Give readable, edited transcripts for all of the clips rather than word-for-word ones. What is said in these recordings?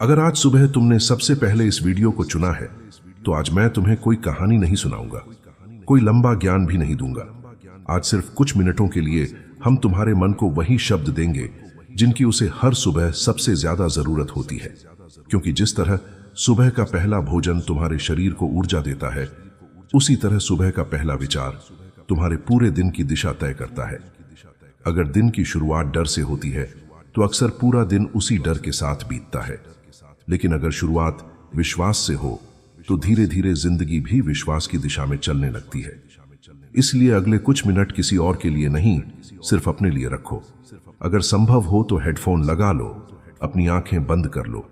अगर आज सुबह तुमने सबसे पहले इस वीडियो को चुना है, तो आज मैं तुम्हें कोई कहानी नहीं सुनाऊंगा, कोई लंबा ज्ञान भी नहीं दूंगा। आज सिर्फ कुछ मिनटों के लिए हम तुम्हारे मन को वही शब्द देंगे जिनकी उसे हर सुबह सबसे ज्यादा जरूरत होती है। क्योंकि जिस तरह सुबह का पहला भोजन तुम्हारे शरीर को ऊर्जा देता है, उसी तरह सुबह का पहला विचार तुम्हारे पूरे दिन की दिशा तय करता है। अगर दिन की शुरुआत डर से होती है, तो अक्सर पूरा दिन उसी डर के साथ बीतता है। लेकिन अगर शुरुआत विश्वास से हो, तो धीरे धीरे जिंदगी भी विश्वास की दिशा में चलने लगती है। इसलिए अगले कुछ मिनट किसी और के लिए नहीं, सिर्फ अपने लिए रखो। अगर संभव हो तो हेडफोन लगा लो, अपनी आंखें बंद कर लो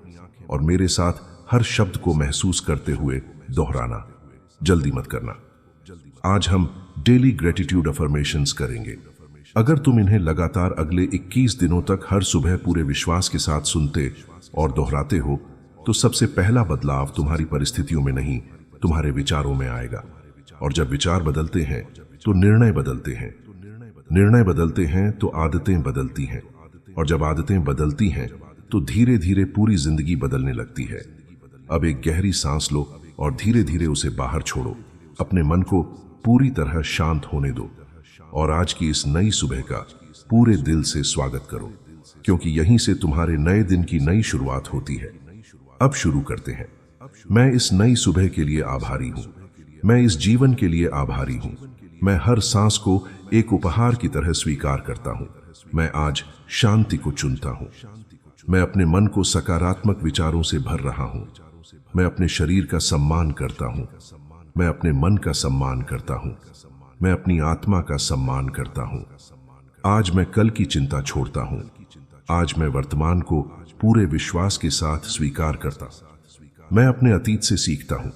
और मेरे साथ हर शब्द को महसूस करते हुए दोहराना। जल्दी मत करना। आज हम डेली ग्रेटिट्यूड अफर्मेशंस करेंगे। अगर तुम इन्हें लगातार अगले 21 दिनों तक हर सुबह पूरे विश्वास के साथ सुनते और दोहराते हो, तो सबसे पहला बदलाव तुम्हारी परिस्थितियों में नहीं, तुम्हारे विचारों में आएगा। और जब विचार बदलते हैं तो निर्णय बदलते हैं, निर्णय बदलते हैं तो आदतें बदलती हैं, और जब आदतें बदलती हैं तो धीरे धीरे पूरी जिंदगी बदलने लगती है। अब एक गहरी सांस लो और धीरे धीरे उसे बाहर छोड़ो। अपने मन को पूरी तरह शांत होने दो और आज की इस नई सुबह का पूरे दिल से स्वागत करो, क्योंकि यहीं से तुम्हारे नए दिन की नई शुरुआत होती है। अब शुरू करते हैं। मैं इस नई सुबह के लिए आभारी हूं। मैं इस जीवन के लिए आभारी हूं। मैं हर सांस को एक उपहार की तरह स्वीकार करता हूं। मैं आज शांति को चुनता हूं। मैं अपने मन को सकारात्मक विचारों से भर रहा हूं। मैं अपने शरीर का सम्मान करता हूं। मैं अपने मन का सम्मान करता हूं। मैं अपनी आत्मा का सम्मान करता हूं। आज मैं कल की चिंता छोड़ता हूं। आज मैं वर्तमान को पूरे विश्वास के साथ स्वीकार करता हूं। मैं अपने अतीत से सीखता हूं,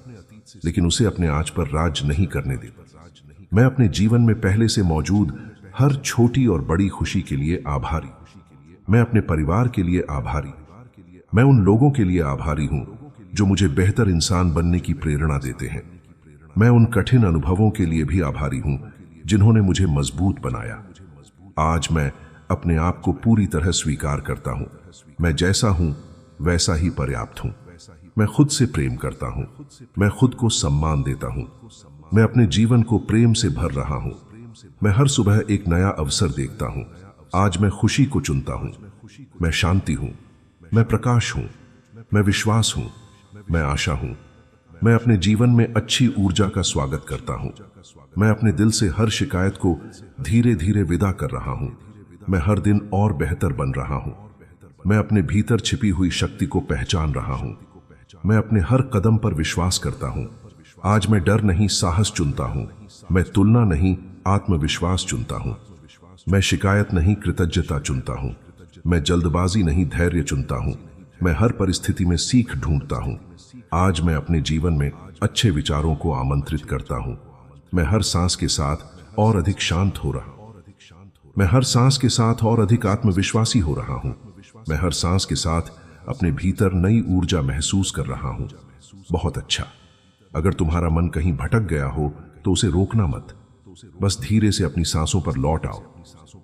लेकिन उसे अपने आज पर राज नहीं करने देता। मैं अपने जीवन में पहले से मौजूद हर छोटी और बड़ी खुशी के लिए आभारी। मैं अपने परिवार के लिए आभारी। मैं उन लोगों के लिए आभारी हूं जो मुझे बेहतर इंसान बनने की प्रेरणा देते हैं। मैं उन कठिन अनुभवों के लिए भी आभारी हूं जिन्होंने मुझे मजबूत बनाया। आज मैं अपने आप को पूरी तरह स्वीकार करता हूं। मैं जैसा हूं वैसा ही पर्याप्त हूं। मैं खुद से प्रेम करता हूं। मैं खुद को सम्मान देता हूं। मैं अपने जीवन को प्रेम से भर रहा हूं। मैं हर सुबह एक नया अवसर देखता हूं। आज मैं खुशी को चुनता हूं। मैं शांति हूं। मैं प्रकाश हूं। मैं विश्वास हूं। मैं आशा हूं। मैं अपने जीवन में अच्छी ऊर्जा का स्वागत करता हूं। मैं अपने दिल से हर शिकायत को धीरे धीरे विदा कर रहा हूं। मैं हर दिन और बेहतर बन रहा हूं। मैं अपने भीतर छिपी हुई शक्ति को पहचान रहा हूं। मैं अपने हर कदम पर विश्वास करता हूं। आज मैं डर नहीं, साहस चुनता हूं। मैं तुलना नहीं, आत्मविश्वास चुनता हूं। मैं शिकायत नहीं, कृतज्ञता चुनता हूं। मैं जल्दबाजी नहीं, धैर्य चुनता हूं। मैं हर परिस्थिति में सीख ढूंढता हूं। आज मैं अपने जीवन में अच्छे विचारों को आमंत्रित करता हूं। मैं हर सांस के साथ और अधिक शांत हो रहा हूं। मैं हर सांस के साथ और अधिक आत्मविश्वासी हो रहा हूं। मैं हर सांस के साथ अपने भीतर नई ऊर्जा महसूस कर रहा हूं। बहुत अच्छा। अगर तुम्हारा मन कहीं भटक गया हो तो उसे रोकना मत। बस धीरे से अपनी सांसों पर लौट आओ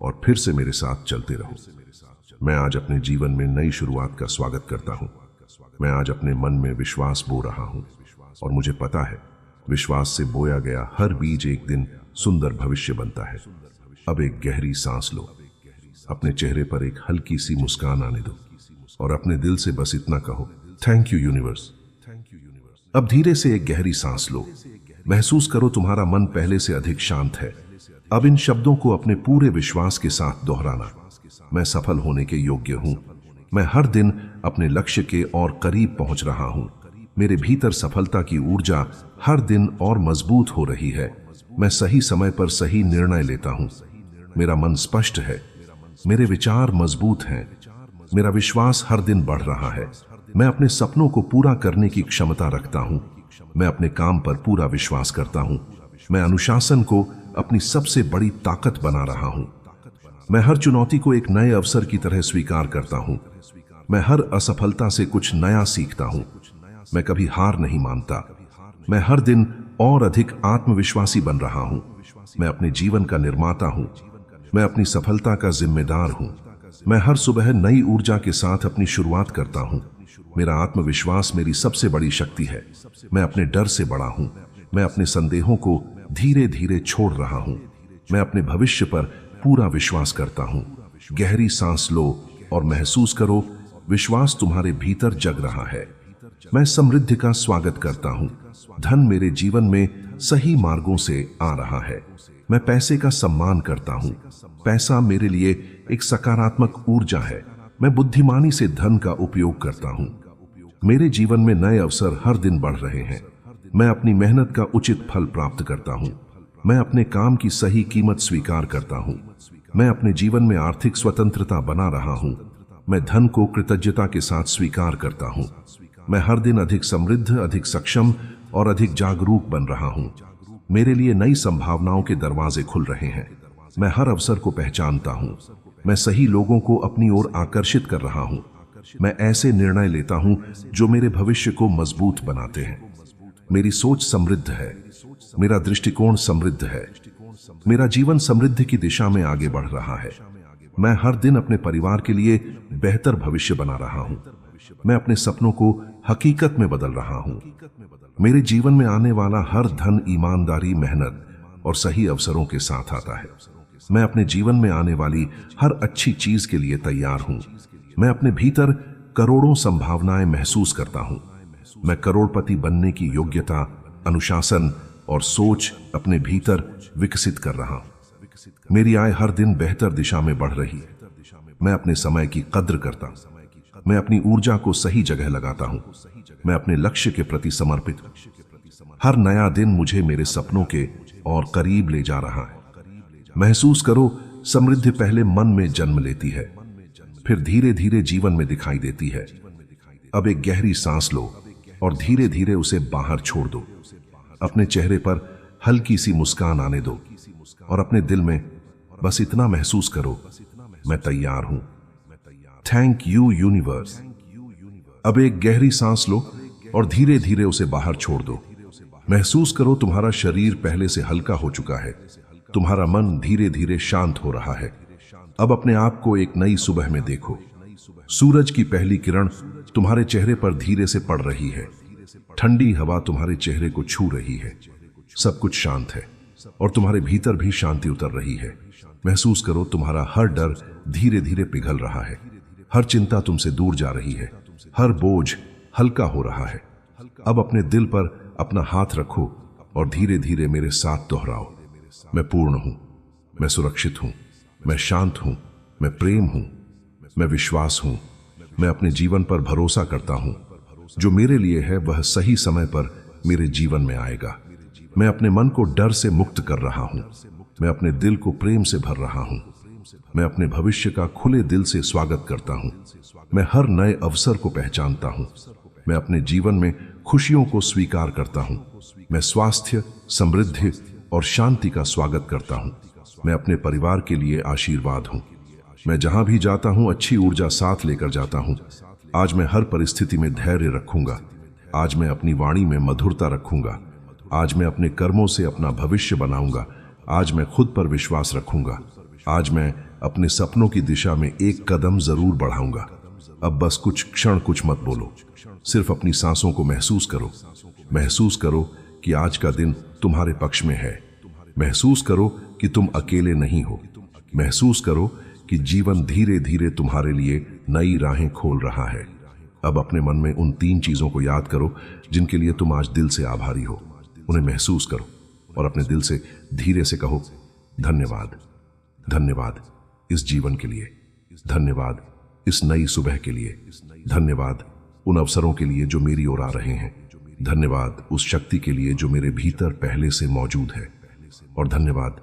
और फिर से मेरे साथ चलते रहो। मैं आज अपने जीवन में नई शुरुआत का स्वागत करता हूं। मैं आज अपने मन में विश्वास बो रहा हूं और मुझे पता है, विश्वास से बोया गया हर बीज एक दिन सुंदर भविष्य बनता है। अब एक गहरी सांस लो। अपने चेहरे पर एक हल्की सी मुस्कान आने दो और अपने दिल से बस इतना कहो, थैंक यू यूनिवर्स। अब धीरे से एक गहरी सांस लो। महसूस करो तुम्हारा मन पहले से अधिक शांत है। अब इन शब्दों को अपने पूरे विश्वास के साथ दोहराना। मैं सफल होने के योग्य हूं। मैं हर दिन अपने लक्ष्य के और करीब पहुंच रहा हूं। मेरे भीतर सफलता की ऊर्जा हर दिन और मजबूत हो रही है। मैं सही समय पर सही निर्णय लेता हूं। मेरा मन स्पष्ट है। मेरे विचार मजबूत हैं। मेरा विश्वास हर दिन बढ़ रहा है। मैं अपने सपनों को पूरा करने की क्षमता रखता हूं। मैं अपने काम पर पूरा विश्वास करता हूं। मैं अनुशासन को अपनी सबसे बड़ी ताकत बना रहा हूं। मैं हर चुनौती को एक नए अवसर की तरह स्वीकार करता हूं। मैं हर असफलता से कुछ नया सीखता हूं। मैं कभी हार नहीं मानता। मैं हर दिन और अधिक आत्मविश्वासी बन रहा हूं। मैं अपने जीवन का निर्माता हूं। मैं अपनी सफलता का जिम्मेदार हूं। मैं हर सुबह नई ऊर्जा के साथ अपनी शुरुआत करता हूं। मेरा आत्मविश्वास मेरी सबसे बड़ी शक्ति है। मैं अपने डर से बड़ा हूं। मैं अपने संदेहों को धीरे धीरे छोड़ रहा हूं। मैं अपने भविष्य पर पूरा विश्वास करता हूं। गहरी सांस लो और महसूस करो, विश्वास तुम्हारे भीतर जग रहा है। मैं समृद्धि का स्वागत करता हूं। धन मेरे जीवन में सही मार्गों से आ रहा है। मैं पैसे का सम्मान करता हूं। पैसा मेरे लिए एक सकारात्मक ऊर्जा है। मैं बुद्धिमानी से धन का उपयोग करता हूं। मेरे जीवन में नए अवसर हर दिन बढ़ रहे हैं। मैं अपनी मेहनत का उचित फल प्राप्त करता हूं। मैं अपने काम की सही कीमत स्वीकार करता हूं। मैं अपने जीवन में आर्थिक स्वतंत्रता बना रहा हूं। मैं धन को कृतज्ञता के साथ स्वीकार करता हूं। मैं हर दिन अधिक समृद्ध, अधिक सक्षम और अधिक जागरूक बन रहा हूं। मेरे लिए नई संभावनाओं के दरवाजे खुल रहे हैं। मैं हर अवसर को पहचानता हूं। मैं सही लोगों को अपनी ओर आकर्षित कर रहा हूं। मैं ऐसे निर्णय लेता हूं जो मेरे भविष्य को मजबूत बनाते हैं। मेरी सोच समृद्ध है। मेरा दृष्टिकोण समृद्ध है। मेरा जीवन समृद्धि की दिशा में आगे बढ़ रहा है। मैं हर दिन अपने परिवार के लिए बेहतर भविष्य बना रहा हूं। मैं अपने सपनों को हकीकत में बदल रहा हूं। मेरे जीवन में आने वाला हर धन ईमानदारी, मेहनत और सही अवसरों के साथ आता है। मैं अपने जीवन में आने वाली हर अच्छी चीज के लिए तैयार हूं। मैं अपने भीतर करोड़ों संभावनाएं महसूस करता हूं। मैं करोड़पति बनने की योग्यता, अनुशासन और सोच अपने भीतर विकसित कर रहा हूं। मेरी आय हर दिन बेहतर दिशा में बढ़ रही है। मैं अपने समय की कद्र करता हूं। मैं अपनी ऊर्जा को सही जगह लगाता हूं। मैं अपने लक्ष्य के प्रति समर्पित हूं। हर नया दिन मुझे मेरे सपनों के और करीब ले जा रहा है। महसूस करो, समृद्धि पहले मन में जन्म लेती है, फिर धीरे धीरे जीवन में दिखाई देती है। अब एक गहरी सांस लो और धीरे धीरे उसे बाहर छोड़ दो। अपने चेहरे पर हल्की सी मुस्कान आने दो और अपने दिल में बस इतना महसूस करो, मैं तैयार हूं। Thank you universe. अब एक गहरी सांस लो और धीरे धीरे उसे बाहर छोड़ दो। महसूस करो, तुम्हारा शरीर पहले से हल्का हो चुका है। तुम्हारा मन धीरे धीरे शांत हो रहा है। अब अपने आप को एक नई सुबह में देखो। सूरज की पहली किरण तुम्हारे चेहरे पर धीरे से पड़ रही है। ठंडी हवा तुम्हारे चेहरे को छू रही है। सब कुछ शांत है और तुम्हारे भीतर भी शांति उतर रही है। महसूस करो, तुम्हारा हर डर धीरे धीरे पिघल रहा है। हर चिंता तुमसे दूर जा रही है। हर बोझ हल्का हो रहा है। अब अपने दिल पर अपना हाथ रखो और धीरे धीरे मेरे साथ दोहराओ, मैं पूर्ण हूं, मैं सुरक्षित हूं, मैं शांत हूं, मैं प्रेम हूं, मैं विश्वास हूं, मैं अपने जीवन पर भरोसा करता हूं। जो मेरे लिए है वह सही समय पर मेरे जीवन में आएगा। मैं अपने मन को डर से मुक्त कर रहा हूं। मैं अपने दिल को प्रेम से भर रहा हूं। मैं अपने भविष्य का खुले दिल से स्वागत करता हूं। मैं हर नए अवसर को पहचानता हूं। मैं अपने जीवन में खुशियों को स्वीकार करता हूं। मैं स्वास्थ्य, समृद्धि और शांति का स्वागत करता हूं। मैं अपने परिवार के लिए आशीर्वाद हूं। मैं जहां भी जाता हूं अच्छी ऊर्जा साथ लेकर जाता हूं। आज मैं हर परिस्थिति में धैर्य रखूंगा। आज मैं अपनी वाणी में मधुरता रखूंगा। आज मैं अपने कर्मों से अपना भविष्य बनाऊंगा। आज मैं खुद पर विश्वास रखूंगा। आज मैं अपने सपनों की दिशा में एक कदम जरूर बढ़ाऊंगा। अब बस कुछ क्षण कुछ मत बोलो, सिर्फ अपनी सांसों को महसूस करो। महसूस करो कि आज का दिन तुम्हारे पक्ष में है। महसूस करो कि तुम अकेले नहीं हो। महसूस करो कि जीवन धीरे धीरे तुम्हारे लिए नई राहें खोल रहा है। अब अपने मन में उन 3 चीजों को याद करो जिनके लिए तुम आज दिल से आभारी हो। उन्हें महसूस करो और अपने दिल से धीरे से कहो, धन्यवाद, धन्यवाद इस जीवन के लिए, धन्यवाद इस नई सुबह के लिए, धन्यवाद उन अवसरों के लिए जो मेरी ओर आ रहे हैं, धन्यवाद उस शक्ति के लिए जो मेरे भीतर पहले से मौजूद है, और धन्यवाद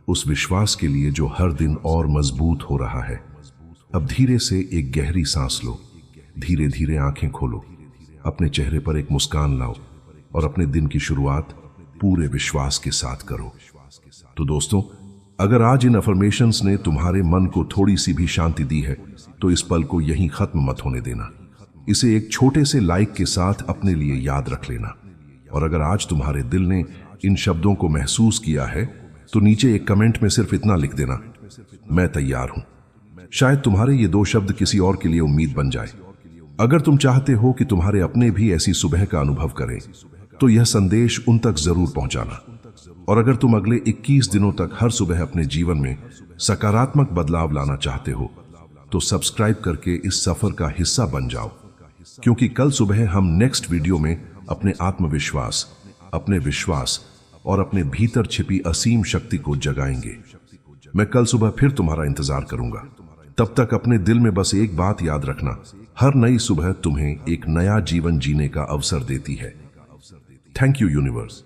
उस विश्वास के लिए जो हर दिन और मजबूत हो रहा है। अब धीरे से एक गहरी सांस लो। धीरे धीरे आंखें खोलो। अपने चेहरे पर एक मुस्कान लाओ और अपने दिन की शुरुआत पूरे विश्वास के साथ करो। तो दोस्तों, अगर आज इन अफर्मेशंस ने तुम्हारे मन को थोड़ी सी भी शांति दी है तो इस पल को यहीं खत्म मत होने देना। इसे एक छोटे से लाइक के साथ अपने लिए याद रख लेना। और अगर आज तुम्हारे दिल ने इन शब्दों को महसूस किया है तो नीचे एक कमेंट में सिर्फ इतना लिख देना, मैं तैयार हूं। शायद तुम्हारे ये 2 शब्द किसी और के लिए उम्मीद बन जाए। अगर तुम चाहते हो कि तुम्हारे अपने भी ऐसी सुबह का अनुभव करें तो यह संदेश उन तक जरूर पहुंचाना। और अगर तुम अगले 21 दिनों तक हर सुबह अपने जीवन में सकारात्मक बदलाव लाना चाहते हो तो सब्सक्राइब करके इस सफर का हिस्सा बन जाओ, क्योंकि कल सुबह हम नेक्स्ट वीडियो में अपने आत्मविश्वास, अपने विश्वास और अपने भीतर छिपी असीम शक्ति को जगाएंगे। मैं कल सुबह फिर तुम्हारा इंतजार करूंगा। तब तक अपने दिल में बस एक बात याद रखना, हर नई सुबह तुम्हें एक नया जीवन जीने का अवसर देती है। Thank you universe.